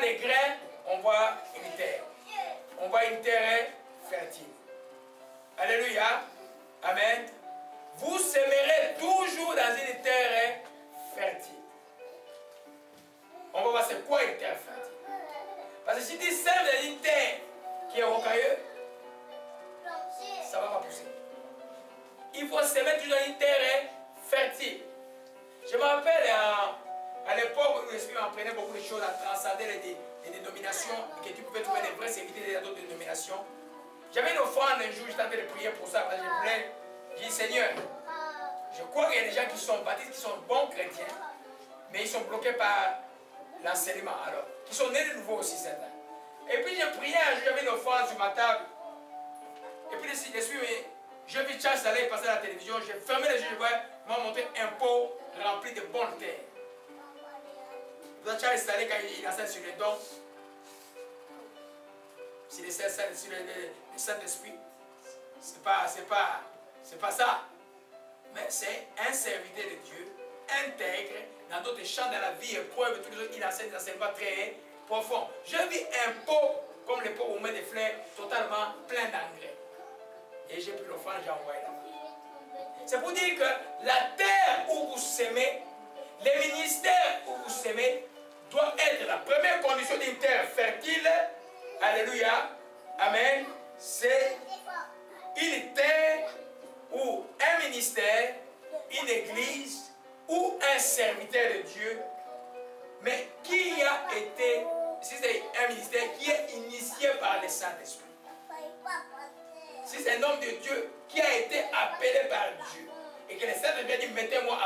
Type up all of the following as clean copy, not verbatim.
les grains, on voit une terre. On voit une terre fertile. Alléluia. Amen. Vous sèmerez toujours dans une terre fertile. On va voir c'est quoi une terre fertile. Parce que si tu sèmes dans une terre qui est rocailleuse, ça ne va pas pousser. Il faut semer toujours dans une terre fertile. Je me rappelle à l'époque où l'Esprit m'apprenait beaucoup de choses à transcender les dénominations, que tu pouvais trouver des vrais serviteurs dans d'autres dénominations. J'avais une offrande un jour, j'étais en train de prier pour ça, parce que je voulais dire Seigneur, je crois qu'il y a des gens qui sont baptisés, qui sont bons chrétiens, mais ils sont bloqués par l'enseignement, alors, qui sont nés de nouveau aussi, certains. Et puis je priais un jour, j'avais une offrande sur ma table, et puis l'Esprit, je vis Charles Saleh passer à la télévision, j'ai fermé les yeux, je vois, il m'a montré un pot rempli de bonnes terres. Charles Saleh, quand il enseigne sur les dons, sur le Saint-Esprit, c'est pas ça. Mais c'est un serviteur de Dieu, intègre, dans d'autres champs de la vie, épreuve, tous les autres, il enseigne des enseignements très profonds. Je vis un pot, comme le pot où on met des fleurs, totalement plein d'engrais. Et j'ai pris l'offrande, j'ai envoyé là. C'est pour dire que la terre où vous semez, les ministères où vous semez, doit être la première condition d'une terre fertile. Alléluia. Amen. C'est une terre ou un ministère, une église ou un serviteur de Dieu, mais qui a été, si c'est un ministère qui est initié par le Saint-Esprit. Si c'est un homme de Dieu qui a été appelé par Dieu et que le Saint-Esprit a dit mettez-moi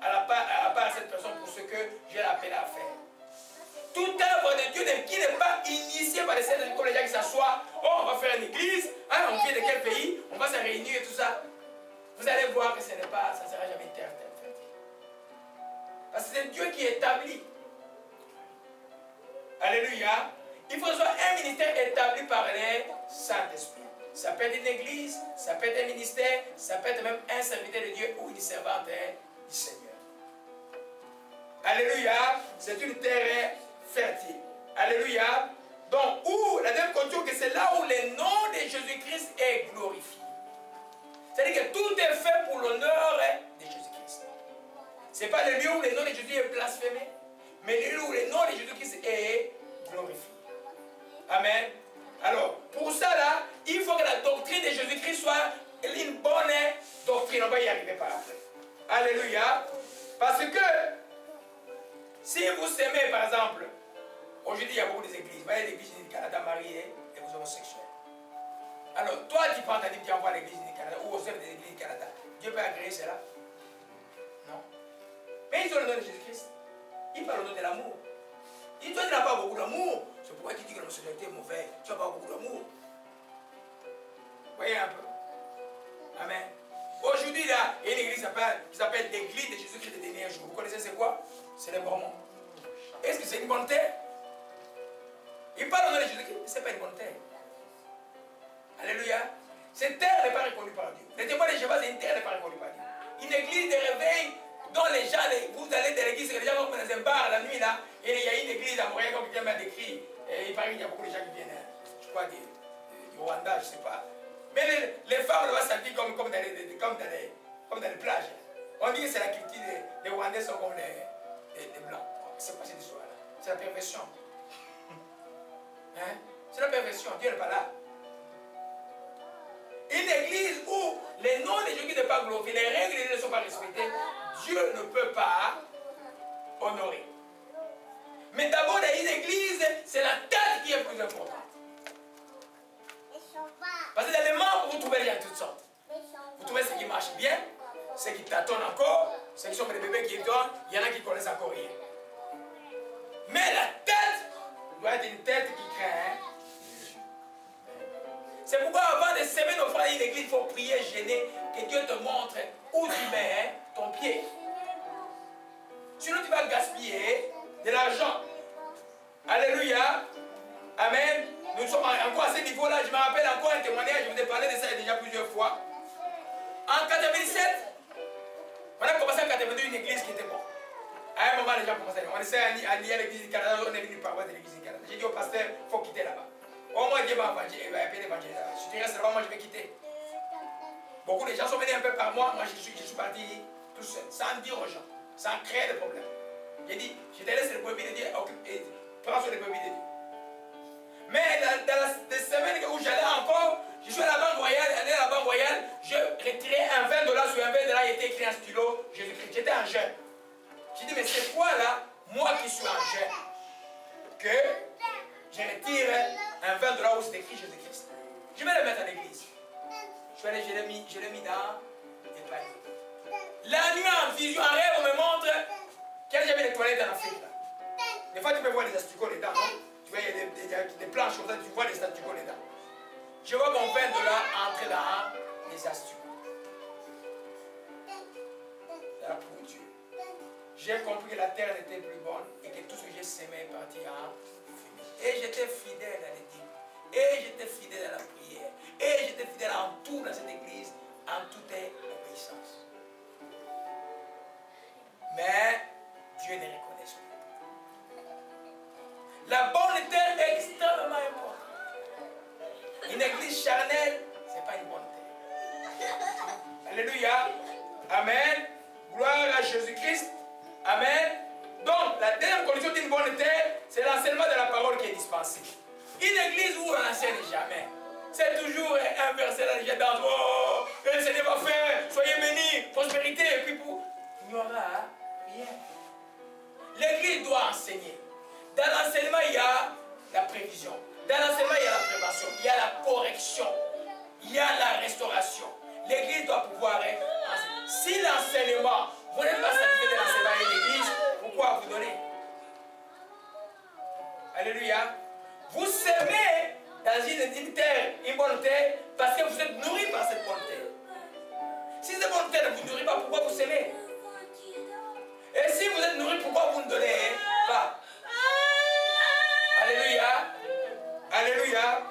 à la part cette personne pour ce que j'ai appelé à faire. Toute œuvre de Dieu qui n'est pas initiée par les Saint-Esprit, comme les gens qui s'assoient, oh on va faire une église, hein, on vient de quel pays, on va se réunir et tout ça. Vous allez voir que ce n'est pas, ça ne sera jamais terre fertile. Parce que c'est Dieu qui établit. Alléluia. Il faut que ce soit un ministère établi par les Saint-Esprit. Ça peut être une église, ça peut être un ministère, ça peut être même un serviteur de Dieu ou une servante du Seigneur. Alléluia. C'est une terre fertile. Alléluia. Donc, la deuxième condition, que c'est là où le nom de Jésus-Christ est glorifié. C'est-à-dire que tout est fait pour l'honneur de Jésus-Christ. Ce n'est pas le lieu où le nom de Jésus est blasphémé, mais le lieu où le nom de Jésus-Christ est glorifié. Amen. Alors, pour ça, là, il faut que la doctrine de Jésus-Christ soit une bonne doctrine. On va y arriver par après. Alléluia. Parce que, si vous s'aimez, par exemple, aujourd'hui, il y a beaucoup d'églises. Vous voyez l'église du Canada mariée et vous homosexuels. Alors, toi, tu prends ta Bible, tu envoies à l'église du Canada ou aux œuvres de l'église du Canada. Dieu peut agréer cela? Non. Mais ils ont le nom de Jésus-Christ. Ils parlent au nom de l'amour. Toi, tu n'as pas beaucoup d'amour. C'est pourquoi tu dis que l'homosexualité est mauvaise. Tu n'as pas beaucoup d'amour. Voyez un peu. Amen. Aujourd'hui, là, il y a une église qui s'appelle l'église de Jésus-Christ des derniers jours. Vous connaissez c'est quoi? C'est les Mormons. Est-ce que c'est une bonne terre? Ils parlent au nom de Jésus-Christ, mais ce n'est pas une bonne terre. Alléluia. Cette terre n'est pas reconnue par Dieu. Les témoins de Jéhovah, c'est une terre n'est pas reconnue par Dieu. Une église de réveil dont les gens, vous allez dans l'église, les gens vont dans un bar la nuit là, et il y a une église à Montréal comme quelqu'un m'a décrit. Et il paraît qu'il y a beaucoup de gens qui viennent, je crois, du Rwanda, je ne sais pas. Mais les femmes là-bas s'habillent comme dans les plages. On dit que c'est la culture des Rwandais sont comme les blancs. C'est pas cette histoire-là. C'est la perversion. Hein? C'est la perversion. Dieu n'est pas là. Une église où les noms des gens qui ne sont pas glorifiés, les règles de Dieu ne sont pas respectées, Dieu ne peut pas honorer. Mais d'abord, dans une église, c'est la tête qui est plus importante. Parce que dans les membres, vous trouvez, il y a toutes sortes. Vous trouvez ceux qui marchent bien, ceux qui tâtonnent encore, ceux qui sont des bébés qui donnent, il y en a qui connaissent encore rien. Mais la tête doit être une tête qui craint. C'est pourquoi avant de s'aimer nos frères dans une église, il faut prier, gêner, que Dieu te montre où tu mets ton pied. Sinon tu vas gaspiller de l'argent. Alléluia. Amen. Nous sommes encore à ce niveau-là. Je me rappelle encore un témoignage, je vous ai parlé de ça déjà plusieurs fois. En 97, on a commencé en 82 une église qui était bonne. À un moment, les gens commencent à dire, on essaie à lier l'église du Canada, on est venu par voie de l'église du Canada. J'ai dit au pasteur, il faut quitter là-bas. Au moins, Dieu va appeler l'évangile là-bas. Si tu restes là-bas, moi je vais quitter. Beaucoup de gens sont venus un peu par moi, moi je suis parti tout seul, sans dire aux gens, sans créer de problème. J'ai dit, je te laisse les brebis de Dieu, prends sur les brebis de Dieu. Mais dans les semaines où j'allais encore, je suis à la Banque Royale, je retirais un $20 sur un $20, il était écrit en stylo, Jésus-Christ. J'étais en jeûne. J'ai dit, mais c'est quoi là, moi qui suis en jeûne, que je retire un $20 où c'est écrit Jésus-Christ. Je vais le mettre à l'église. Je l'ai mis dans les paniers. La nuit en vision, en rêve, on me montre quand j'avais les toilettes en Afrique. Là. Des fois, tu peux voir des asticots dedans, non? Tu vois, il y a des planches comme ça, tu vois des asticots dedans. Je vois mon $20 entrer dans les asticots. Là, pour Dieu. J'ai compris que la terre n'était plus bonne et que tout ce que j'ai semé est parti en fumée. Et j'étais fidèle à l'éthique. Et j'étais fidèle à la prière. Et j'étais fidèle en tout dans cette église, en toute obéissance. Mais Dieu ne reconnaît pas. La bonne terre est extrêmement importante. Une église charnelle, ce n'est pas une bonne terre. Alléluia. Amen. Gloire à Jésus-Christ. Amen. Donc, la deuxième condition d'une bonne terre, c'est l'enseignement de la parole qui est dispensé. Une église où on n'enseigne jamais. C'est toujours un verset dans les gens dans oh, le Seigneur va faire, soyez bénis, prospérité, et puis pour. Il n'y aura rien. L'église doit enseigner. Dans l'enseignement, il y a la prévision. Dans l'enseignement, il y a la prévention. Il y a la correction. Il y a la restauration. L'église doit pouvoir enseigner. Si l'enseignement, vous n'êtes pas satisfait de l'enseignement de l'église, pourquoi vous donnez? Alléluia. Vous semez dans une terre, une bonne terre, parce que vous êtes nourris par cette bonne terre. Si cette bonne terre ne vous nourrit pas, pourquoi vous semez? Et si vous êtes nourris, pourquoi vous ne donnez pas? Alléluia. Alléluia.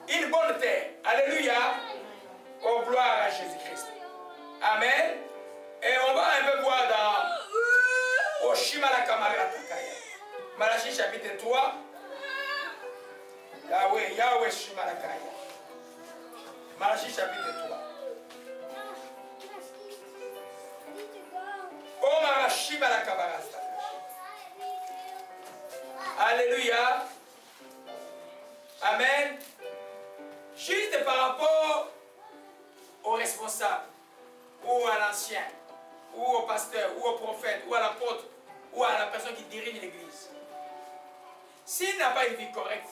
Une bonne terre. Alléluia. Oh, gloire à Jésus-Christ. Amen. Et on va un peu voir dans Oshimala Kamaratakaya. Malachie chapitre 3. Yahweh Shimalakaya. Malachie chapitre 3. Oh Malachi Balakabarasta. Alléluia. Amen. Juste par rapport aux responsables, ou à l'ancien, ou au pasteur, ou au prophète, ou à l'apôtre, ou à la personne qui dirige l'église. S'il n'a pas une vie correcte,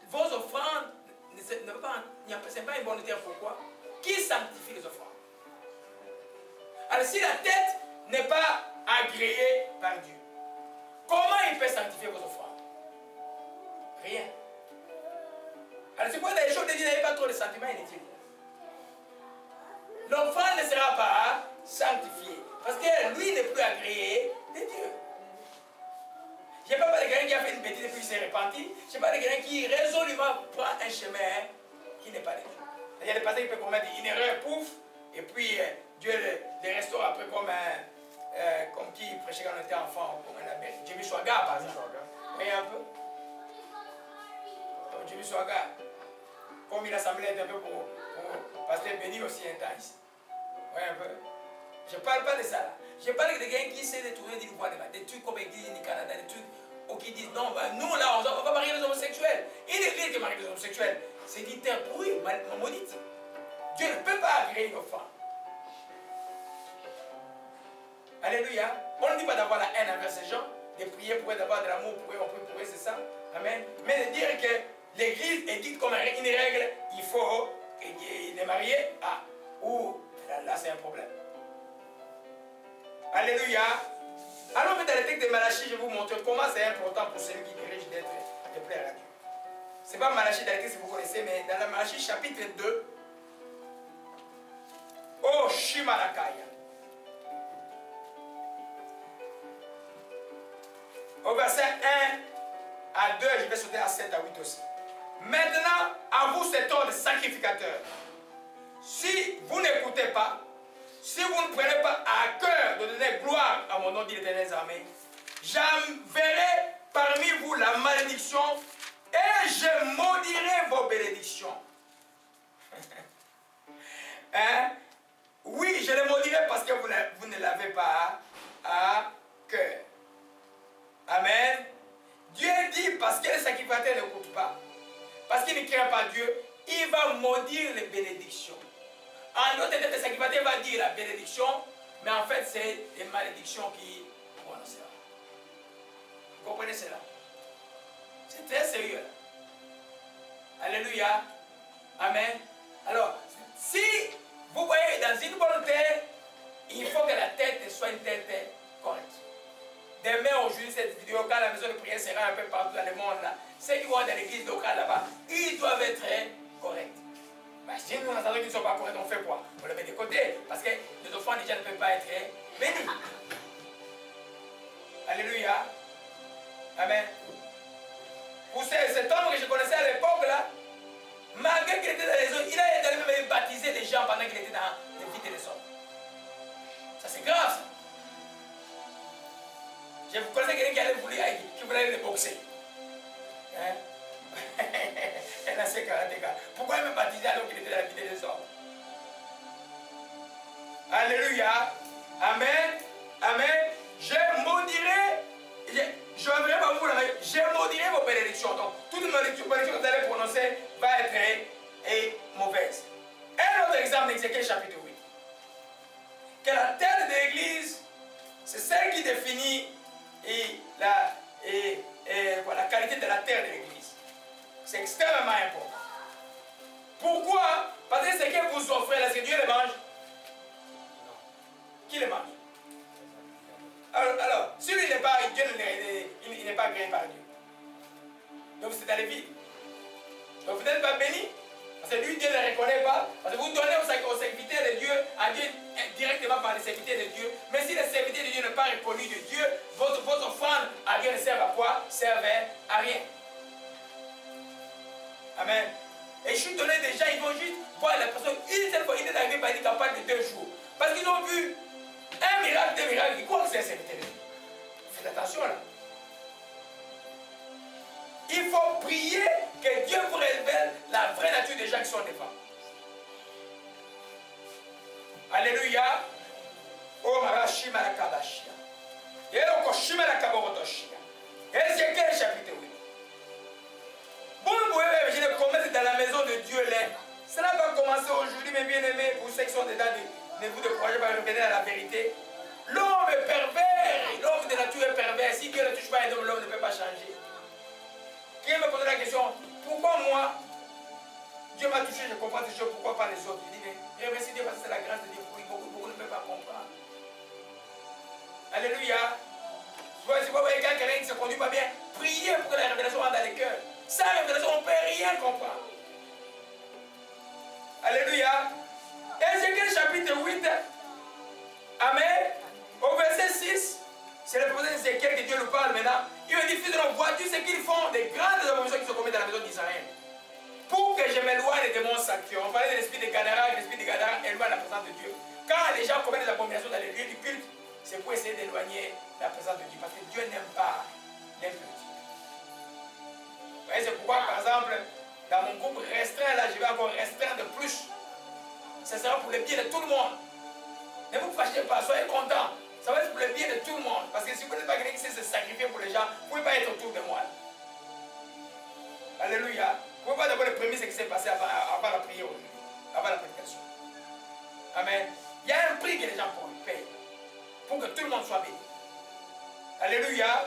vos offrandes, ce n'est pas une bonne terre. Pourquoi? Qui sanctifie les offrandes? Alors si la tête n'est pas agréée par Dieu, comment il peut sanctifier vos offrandes? Rien. Alors c'est pourquoi dans les choses de Dieu, n'avez pas trop de sentiments inutiles. L'offrande ne sera pas sanctifiée. Parce que lui n'est plus agréé de Dieu. Je ne parle pas de quelqu'un qui a fait une bêtise et puis il s'est repenti. Je ne parle pas de quelqu'un qui résolument prend un chemin qui n'est pas de Dieu. Il y a des personnes qui peuvent commettre une erreur, pouf, et puis Dieu les restaure après comme qui prêchait quand on était enfant, comme un abbé. Jimmy Swaga, par exemple. Vous voyez un peu? Donc, Jimmy Swaga, comme il assemblait un peu pour pasteur béni aussi un temps ici. Vous voyez un peu? Je ne parle pas de ça là. Je parle de quelqu'un qui essaie de trouver des trucs comme l'église du Canada, des trucs qui disent non, ben, nous là, on va marier les homosexuels. Une église qui marie les homosexuels, c'est une terre pourrie, maudite. Dieu ne peut pas agréer une offrande. Alléluia. On ne dit pas d'avoir la haine envers ces gens, de prier pour eux, d'avoir de l'amour pour eux, on prie pour eux, c'est ça. Amen. Mais de dire que l'église est dite comme une règle, il faut les marier, ou là c'est un problème. Alléluia. Alors, dans le texte de Malachie, je vais vous montrer comment c'est important pour celui qui dirige de plaire à Dieu. Ce n'est pas Malachie dans le texte que vous connaissez, mais dans la Malachie chapitre 2, oh Shimalakaya. Au verset 1 à 2, je vais sauter à 7 à 8 aussi. Maintenant, à vous cet ordre sacrificateur. Si vous n'écoutez pas, si vous ne prenez pas à cœur de donner gloire à mon nom, dit l'Éternel des armées, j'enverrai parmi vous la malédiction et je maudirai vos bénédictions. Hein? Oui, je les maudirai parce que vous ne l'avez pas à cœur. Amen. Dieu dit parce que les sacrificateurs n'écoutent pas, parce qu'ils ne craignent pas Dieu, il va maudire les bénédictions. En d'autres termes, le sacrificateur va dire la bénédiction, mais en fait, c'est les malédictions qui prononcera. Vous comprenez cela? C'est très sérieux. Alléluia. Amen. Alors, si vous voyez dans une bonne terre, il faut que la tête soit une tête correcte. Demain, aujourd'hui, cette vidéo, quand la maison de prière sera un peu partout dans le monde, là, ceux qui vont dans l'église locale là-bas, ils doivent être corrects. Mais si nous entendons qu'ils ne sont pas corrects, on fait quoi? On les met de côté, parce que nos enfants déjà ne peuvent pas être bénis. Alléluia. Amen. Pour cet homme que je connaissais à l'époque, là, malgré qu'il était dans les eaux, il a même baptisé des gens pendant qu'il était dans les vies des hommes. Ça, c'est grave, ça. Je vous connaissais quelqu'un qui voulait aller le boxer. Hein? Un ancien karatéka. Pourquoi il me baptisait alors qu'il était dans la vie des hommes? Alléluia. Amen. Amen. Je maudirai. Je maudirai vos bénédictions. Donc, toute malédiction que vous allez prononcer va être mauvaise. Un autre exemple d'Ézéchiel chapitre 8. Que la terre de l'église, c'est celle qui définit la qualité de la terre de l'église. C'est extrêmement important. Pourquoi? Parce que ce que vous offrez là, c'est Dieu les mange. Qui les mange? Alors si lui n'est pas, Dieu il n'est pas agréé par Dieu. Donc c'est dans les vides. Donc vous n'êtes pas béni. Parce que lui, Dieu ne le reconnaît pas. Parce que vous donnez aux serviteurs de Dieu, à Dieu directement par les serviteurs de Dieu. Mais si les serviteurs de Dieu n'ont pas reconnu de Dieu, votre offrande à Dieu ne sert à quoi? Servent à rien. Amen. Et je suis donné des gens, ils vont juste voir la personne une seule fois, il est arrivé par une campagne de 2 jours. Parce qu'ils ont vu un miracle, 2 miracles, ils croient que c'est un serviteur de Dieu. Faites attention là. Il faut prier que Dieu vous révèle la vraie nature des gens qui sont devant. Alléluia. Oh Marashima la Kabashia. Et le Koshima la Kaborotoshia. Ézéchiel chapitre 8. Vous pouvez imaginer comment c'est dans la maison de Dieu là. Cela va commencer aujourd'hui, mes bien-aimés, pour ceux qui sont dedans, ne vous découragez pas, revenir à la vérité. L'homme est pervers, l'homme de nature est pervers. Si Dieu ne touche pas un homme, l'homme ne peut pas changer. Qui me pose la question, pourquoi moi, Dieu m'a touché, je comprends ces choses, pourquoi pas les autres? Il dit, mais remercie Dieu parce que c'est la grâce de Dieu. Beaucoup ne peuvent pas comprendre. Alléluia. Si vous voyez quelqu'un qui ne se conduit pas bien, priez pour que la révélation rentre dans les cœurs. Sans révélation, on ne peut rien comprendre. Alléluia. Ézéchiel chapitre 8. Amen. Au verset 6, c'est le prophète Ézéchiel que Dieu nous parle maintenant. Il me dit, fils de l'homme, vois-tu ce qu'ils font, des grandes abominations qui se commettent dans la maison d'Israël, pour que je m'éloigne des démons sanctuaires. On parlait de l'esprit de Gadara, l'esprit de Gadara éloigne la présence de Dieu. Quand les gens commettent des abominations dans les lieux du culte, c'est pour essayer d'éloigner la présence de Dieu. Parce que Dieu n'aime pas l'impureté. Vous voyez, c'est pourquoi, par exemple, dans mon groupe restreint, là, je vais encore restreindre de plus. Ce sera pour le bien de tout le monde. Ne vous fâchez pas, soyez contents. Ça va être pour le bien de tout le monde. Parce que si vous n'êtes pas quelqu'un qui sait se sacrifier pour les gens, vous ne pouvez pas être autour de moi. Alléluia. Vous ne pouvez pas d'abord les prémices ce qui s'est passé avant la prière aujourd'hui, avant la prédication. Amen. Il y a un prix que les gens payent pour que tout le monde soit béni. Alléluia.